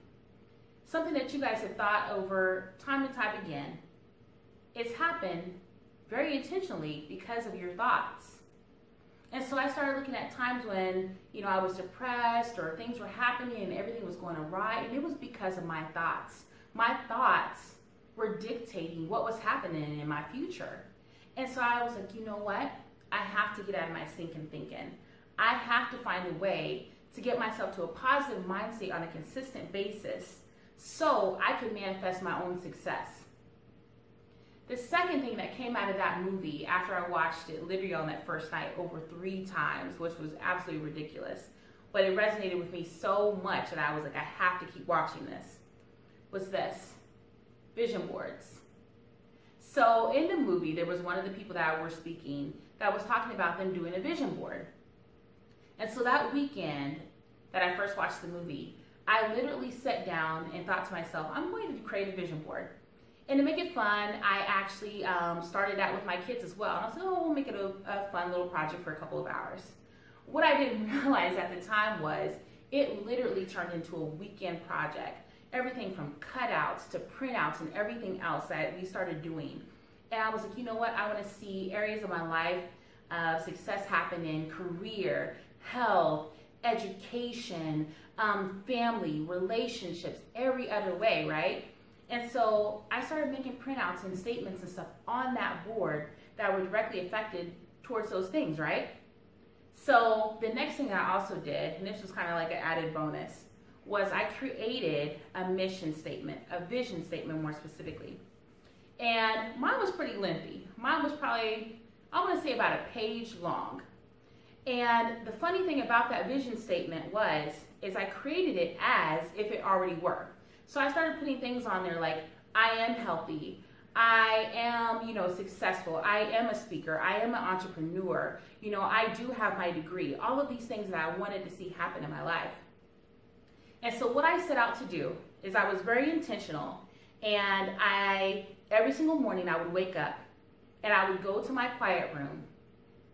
Something that you guys have thought over time and time again. It's happened very intentionally because of your thoughts. And so I started looking at times when, I was depressed or things were happening and everything was going awry, and it was because of my thoughts. My thoughts were dictating what was happening in my future. And so I was like, you know what? I have to get out of my stinking thinking. I have to find a way to get myself to a positive mindset on a consistent basis so I could manifest my own success. The second thing that came out of that movie after I watched it literally on that first night over 3 times, which was absolutely ridiculous, but it resonated with me so much that I was like, I have to keep watching this, was this: vision boards. So in the movie, there was one of the people that were speaking that was talking about them doing a vision board. And so that weekend that I first watched the movie, I literally sat down and thought to myself, I'm going to create a vision board. And to make it fun, I actually started out with my kids as well. And I said, oh, we'll make it a fun little project for a couple of hours. What I didn't realize at the time was it literally turned into a weekend project. Everything from cutouts to printouts and everything else that we started doing. And I was like, you know what? I want to see areas of my life of success happen in career, health, education, family, relationships, every other way, right? And so I started making printouts and statements and stuff on that board that were directly affected towards those things, right? So the next thing I also did, and this was kind of like an added bonus, was I created a mission statement, a vision statement more specifically. And mine was pretty lengthy. Mine was probably, I want to say, about a page long. And the funny thing about that vision statement is I created it as if it already were. So I started putting things on there like, I am healthy, I am, successful, I am a speaker, I am an entrepreneur, I do have my degree, all of these things that I wanted to see happen in my life. And so what I set out to do is I was very intentional, and every single morning I would wake up and I would go to my quiet room,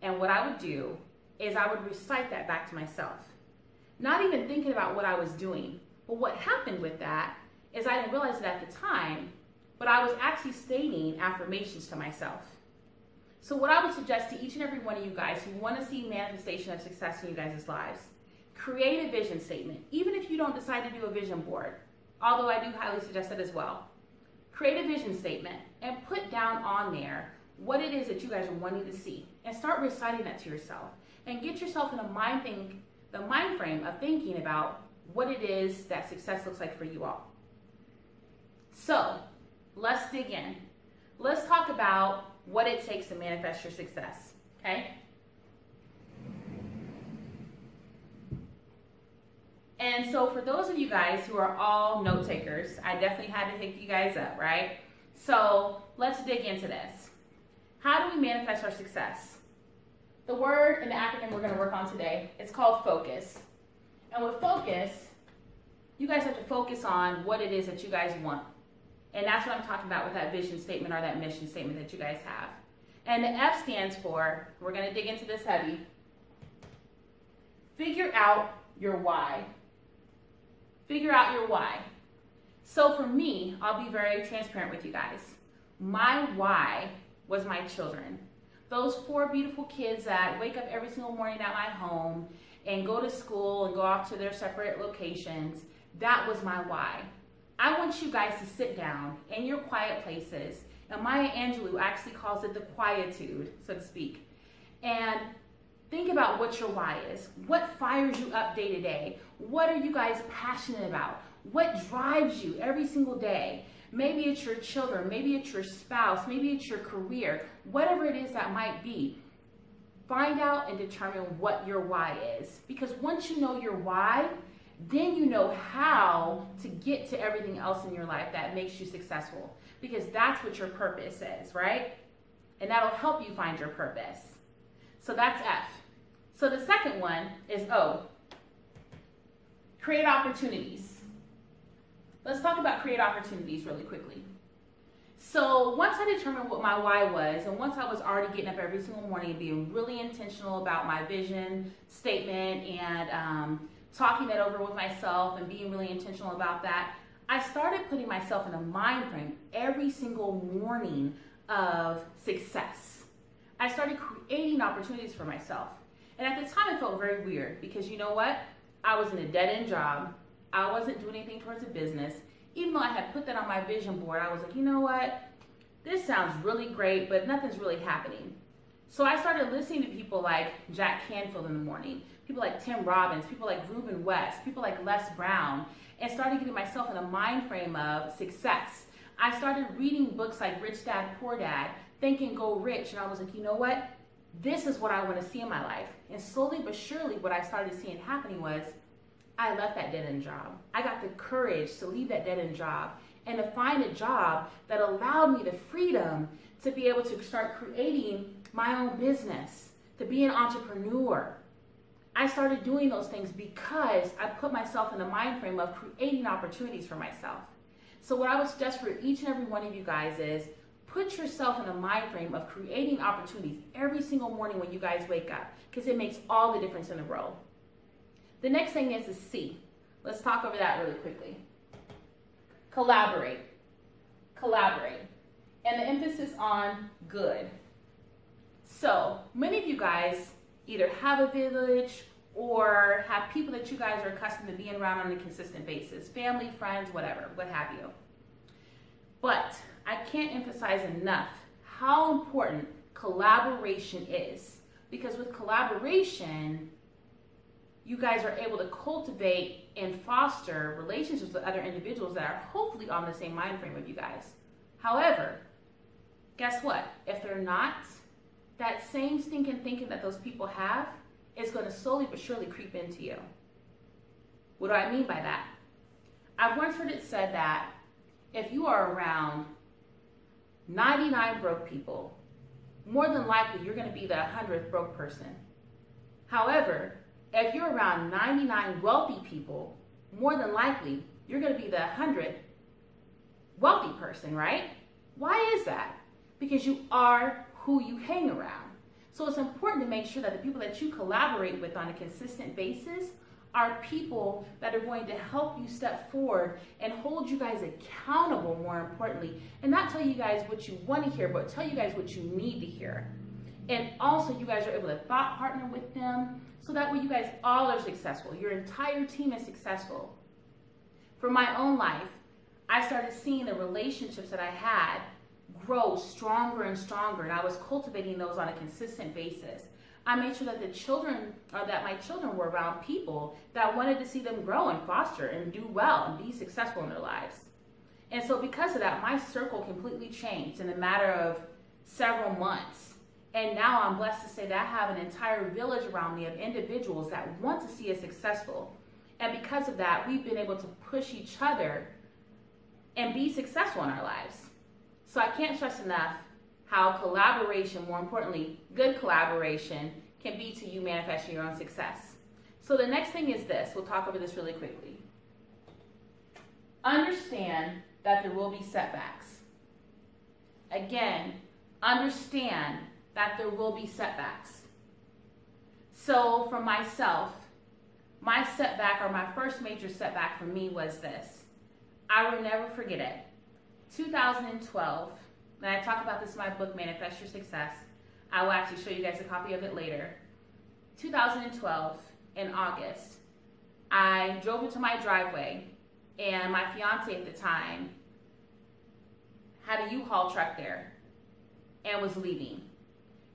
and what I would do is I would recite that back to myself. Not even thinking about what I was doing. But what happened with that is I didn't realize it at the time, but I was actually stating affirmations to myself. So what I would suggest to each and every one of you guys who want to see manifestation of success in you guys' lives, create a vision statement. Even if you don't decide to do a vision board, although I do highly suggest it as well. Create a vision statement and put down on there what it is that you guys are wanting to see, and start reciting that to yourself, and get yourself in the mind frame of thinking about what it is that success looks like for you all. So let's dig in. Let's talk about what it takes to manifest your success, okay? And so for those of you guys who are all note takers, I definitely had to pick you guys up, right? So let's dig into this. How do we manifest our success? The word and the acronym we're going to work on today, it's called focus. And with focus, you guys have to focus on what it is that you guys want. And that's what I'm talking about with that vision statement or that mission statement that you guys have. And the F stands for, we're going to dig into this heavy, figure out your why. Figure out your why. So for me, I'll be very transparent with you guys. My why was my children. Those 4 beautiful kids that wake up every single morning at my home and go to school and go off to their separate locations. That was my why. I want you guys to sit down in your quiet places, and Maya Angelou actually calls it the quietude, so to speak, and think about what your why is. What fires you up day to day? What are you guys passionate about? What drives you every single day? Maybe it's your children, maybe it's your spouse, maybe it's your career, whatever it is that might be. Find out and determine what your why is. Because once you know your why, then you know how to get to everything else in your life that makes you successful. Because that's what your purpose is, right? And that'll help you find your purpose. So that's F. So the second one is O. Create opportunities. Let's talk about create opportunities really quickly. So once I determined what my why was, and once I was already getting up every single morning and being really intentional about my vision statement and talking that over with myself and being really intentional about that, I started putting myself in a mind frame every single morning of success. I started creating opportunities for myself. And at the time, it felt very weird because you know what? I was in a dead-end job. I wasn't doing anything towards a business. Even though I had put that on my vision board, I was like, you know what? This sounds really great, but nothing's really happening. So I started listening to people like Jack Canfield in the morning, people like Tim Robbins, people like Ruben West, people like Les Brown, and started getting myself in a mind frame of success. I started reading books like Rich Dad, Poor Dad, Think and Go Rich, and I was like, you know what? This is what I want to see in my life. And slowly but surely, what I started seeing happening was I left that dead-end job. I got the courage to leave that dead-end job and to find a job that allowed me the freedom to be able to start creating my own business, to be an entrepreneur. I started doing those things because I put myself in the mind frame of creating opportunities for myself. So what I would suggest for each and every one of you guys is put yourself in a mind frame of creating opportunities every single morning when you guys wake up, because it makes all the difference in the world. The next thing is C. Let's talk over that really quickly. Collaborate. Collaborate. And the emphasis on good. So many of you guys either have a village or have people that you guys are accustomed to being around on a consistent basis. Family, friends, whatever, what have you. But I can't emphasize enough how important collaboration is. Because with collaboration, you guys are able to cultivate and foster relationships with other individuals that are hopefully on the same mind frame with you guys. However, guess what? If they're not, that same stinking thinking that those people have is going to slowly but surely creep into you. What do I mean by that? I've once heard it said that if you are around 99 broke people, more than likely you're going to be the 100th broke person. However, if you're around 99 wealthy people, more than likely you're going to be the 100th wealthy person, right? Why is that? Because you are who you hang around. So it's important to make sure that the people that you collaborate with on a consistent basis are people that are going to help you step forward and hold you guys accountable, more importantly, and not tell you guys what you want to hear, but tell you guys what you need to hear. And also you guys are able to thought partner with them, so that way you guys all are successful. Your entire team is successful. For my own life, I started seeing the relationships that I had grow stronger and stronger, and I was cultivating those on a consistent basis. I made sure that my children were around people that wanted to see them grow and foster and do well and be successful in their lives. And so because of that, my circle completely changed in a matter of several months. And now I'm blessed to say that I have an entire village around me of individuals that want to see us successful. And because of that, we've been able to push each other and be successful in our lives. So I can't stress enough how collaboration, more importantly, good collaboration, can be to you manifesting your own success. So the next thing is this. We'll talk over this really quickly. Understand that there will be setbacks. Again, understand that there will be setbacks. So for myself, my setback, or my first major setback for me, was this. I will never forget it. 2012, and I talk about this in my book, Manifest Your Success. I will actually show you guys a copy of it later. 2012, in August, I drove into my driveway, and my fiance at the time had a U-Haul truck there and was leaving.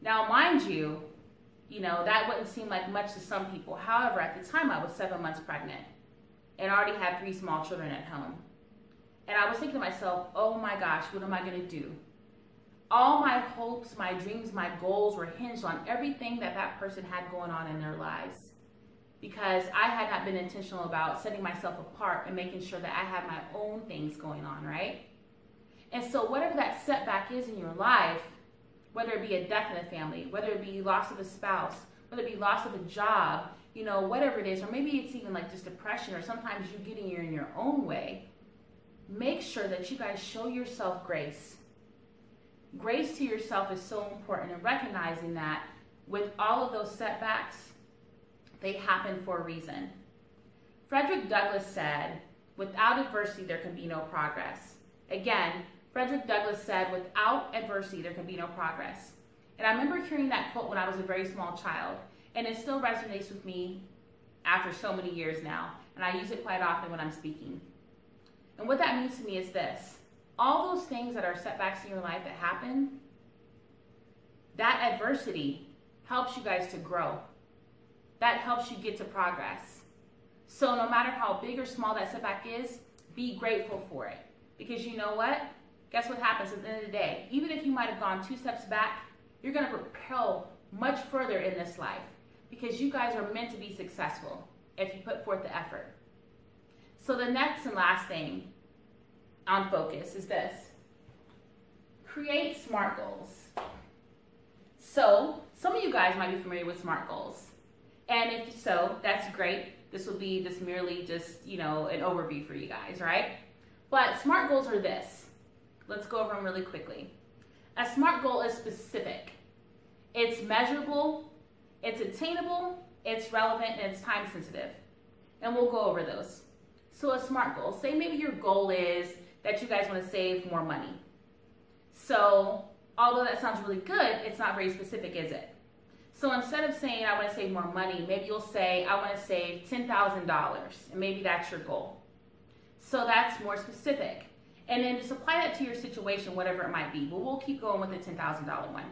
Now, mind you, that wouldn't seem like much to some people. However, at the time, I was 7 months pregnant and already had 3 small children at home. And I was thinking to myself, oh my gosh, what am I going to do? All my hopes, my dreams, my goals were hinged on everything that person had going on in their lives. Because I had not been intentional about setting myself apart and making sure that I had my own things going on, right? And so whatever that setback is in your life, whether it be a death in the family, whether it be loss of a spouse, whether it be loss of a job, whatever it is, or maybe it's even like just depression, or sometimes you getting in your own way, make sure that you guys show yourself grace. Grace to yourself is so important, and recognizing that with all of those setbacks, they happen for a reason. Frederick Douglass said, without adversity, there can be no progress. Again, Frederick Douglass said, without adversity, there can be no progress. And I remember hearing that quote when I was a very small child, and it still resonates with me after so many years now, and I use it quite often when I'm speaking. And what that means to me is this. All those things that are setbacks in your life that happen, that adversity helps you guys to grow. That helps you get to progress. So no matter how big or small that setback is, be grateful for it. Because you know what? Guess what happens at the end of the day? Even if you might have gone 2 steps back, you're going to propel much further in this life. Because you guys are meant to be successful if you put forth the effort. So the next and last thing on focus is this. Create SMART goals. So some of you guys might be familiar with SMART goals. And if so, that's great. This will be just merely just, an overview for you guys, right? But SMART goals are this. Let's go over them really quickly. A SMART goal is specific. It's measurable, it's attainable, it's relevant, and it's time sensitive. And we'll go over those. So a SMART goal, say maybe your goal is that you guys want to save more money. So although that sounds really good, it's not very specific, is it? So instead of saying I want to save more money, maybe you'll say I want to save $10,000, and maybe that's your goal. So that's more specific. And then just apply that to your situation, whatever it might be. But we'll keep going with the $10,000 one.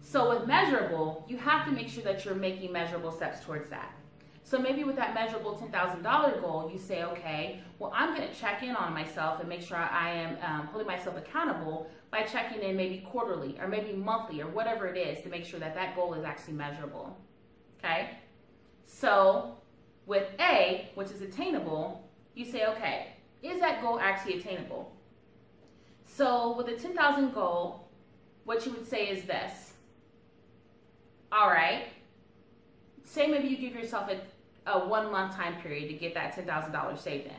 So with measurable, you have to make sure that you're making measurable steps towards that. So maybe with that measurable $10,000 goal, you say, okay, well, I'm going to check in on myself and make sure I am holding myself accountable by checking in maybe quarterly or maybe monthly or whatever it is to make sure that that goal is actually measurable. Okay? So with A, which is attainable, you say, okay, is that goal actually attainable? So with a 10,000 goal, what you would say is this. All right, say maybe you give yourself a 1 month time period to get that $10,000 saved in.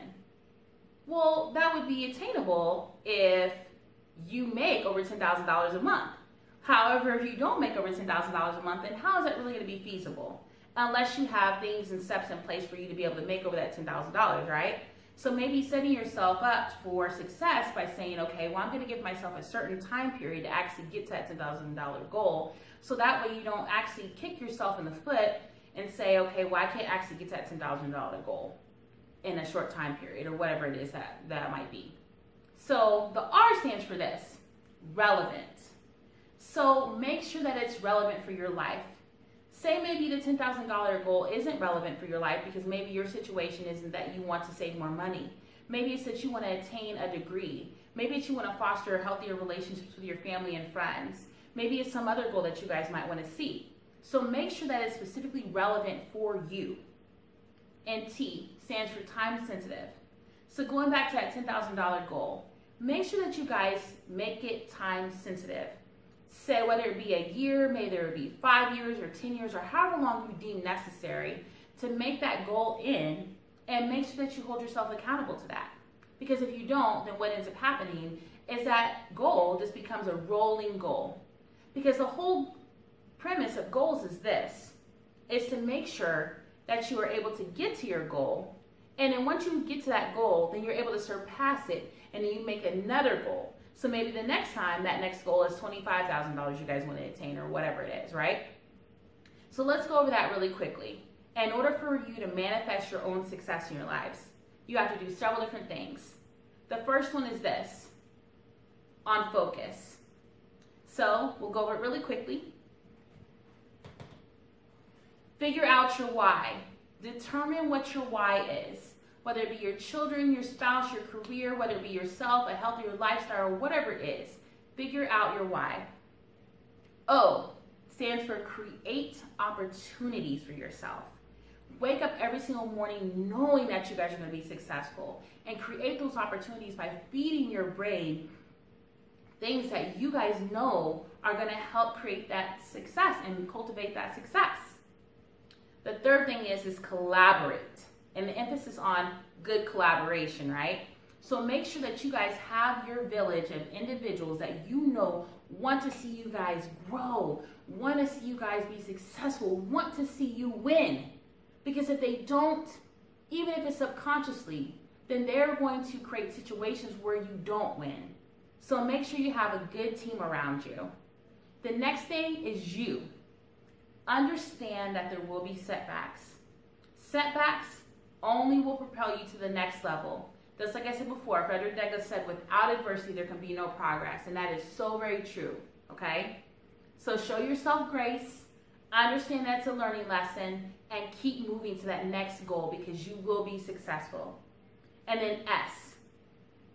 Well, that would be attainable if you make over $10,000 a month. However, if you don't make over $10,000 a month, then how is that really going to be feasible? Unless you have things and steps in place for you to be able to make over that $10,000, right? So maybe setting yourself up for success by saying, okay, well, I'm going to give myself a certain time period to actually get to that $10,000 goal. So that way you don't actually kick yourself in the foot and say, okay, well, I can't actually get to that $10,000 goal in a short time period or whatever it is that might be. So the R stands for this, relevant. So make sure that it's relevant for your life. Say maybe the $10,000 goal isn't relevant for your life because maybe your situation isn't that you want to save more money. Maybe it's that you want to attain a degree. Maybe it's you want to foster healthier relationships with your family and friends. Maybe it's some other goal that you guys might want to see. So make sure that it's specifically relevant for you. And T stands for time sensitive. So going back to that $10,000 goal, make sure that you guys make it time sensitive. Say whether it be a year, maybe it be 5 years or 10 years or however long you deem necessary to make that goal in and make sure that you hold yourself accountable to that. Because if you don't, then what ends up happening is that goal just becomes a rolling goal. Because the whole premise of goals is this, is to make sure that you are able to get to your goal. And then once you get to that goal, then you're able to surpass it and then you make another goal. So maybe the next time, that next goal is $25,000 you guys want to attain or whatever it is, right? So let's go over that really quickly. In order for you to manifest your own success in your lives, you have to do several different things. The first one is this, on focus. So we'll go over it really quickly. Figure out your why. Determine what your why is. Whether it be your children, your spouse, your career, whether it be yourself, a healthier lifestyle, or whatever it is, figure out your why. O stands for create opportunities for yourself. Wake up every single morning knowing that you guys are going to be successful and create those opportunities by feeding your brain things that you guys know are going to help create that success and cultivate that success. The third thing is collaborate. And the emphasis on good collaboration, right? So make sure that you guys have your village of individuals that you know want to see you guys grow, want to see you guys be successful, want to see you win. Because if they don't, even if it's subconsciously, then they're going to create situations where you don't win. So make sure you have a good team around you. The next thing is you. Understand that there will be setbacks. Setbacks only will propel you to the next level. Just like I said before, Frederick Douglass said, without adversity, there can be no progress. And that is so very true, okay? So show yourself grace, understand that's a learning lesson, and keep moving to that next goal because you will be successful. And then S,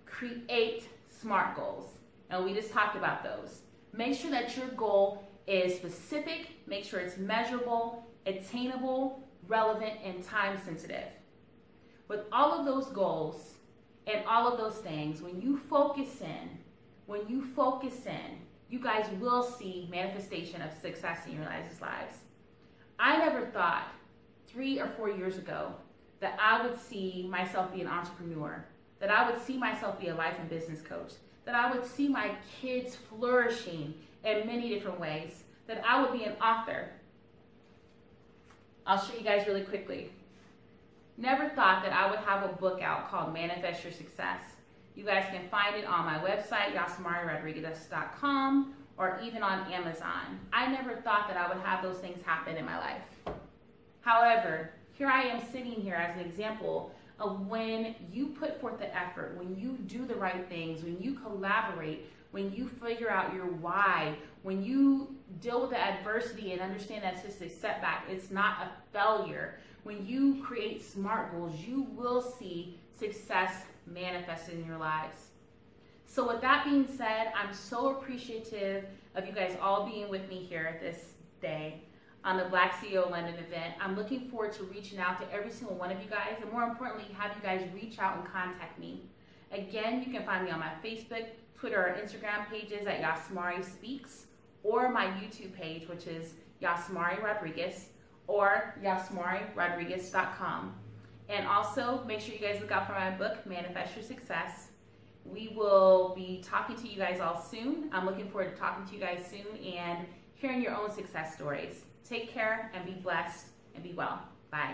create SMART goals. And we just talked about those. Make sure that your goal is specific, make sure it's measurable, attainable, relevant, and time sensitive. With all of those goals and all of those things, when you focus in, you guys will see manifestation of success in your guys' lives. I never thought 3 or 4 years ago that I would see myself be an entrepreneur, that I would see myself be a life and business coach, that I would see my kids flourishing in many different ways, that I would be an author. I'll show you guys really quickly. Never thought that I would have a book out called Manifest Your Success. You guys can find it on my website, yasmarirodriguez.com, or even on Amazon. I never thought that I would have those things happen in my life. However, here I am sitting here as an example of when you put forth the effort, when you do the right things, when you collaborate, when you figure out your why, when you deal with the adversity and understand that's just a setback, it's not a failure. When you create SMART goals, you will see success manifested in your lives. So with that being said, I'm so appreciative of you guys all being with me here this day on the BlackCEO London event. I'm looking forward to reaching out to every single one of you guys, and more importantly, have you guys reach out and contact me. Again, you can find me on my Facebook, Twitter, or Instagram pages at Yasmari Speaks, or my YouTube page, which is Yasmari Rodriguez, or yasmarirodriguez.com. And also, make sure you guys look out for my book, Manifest Your Success. We will be talking to you guys all soon. I'm looking forward to talking to you guys soon and hearing your own success stories. Take care and be blessed and be well. Bye.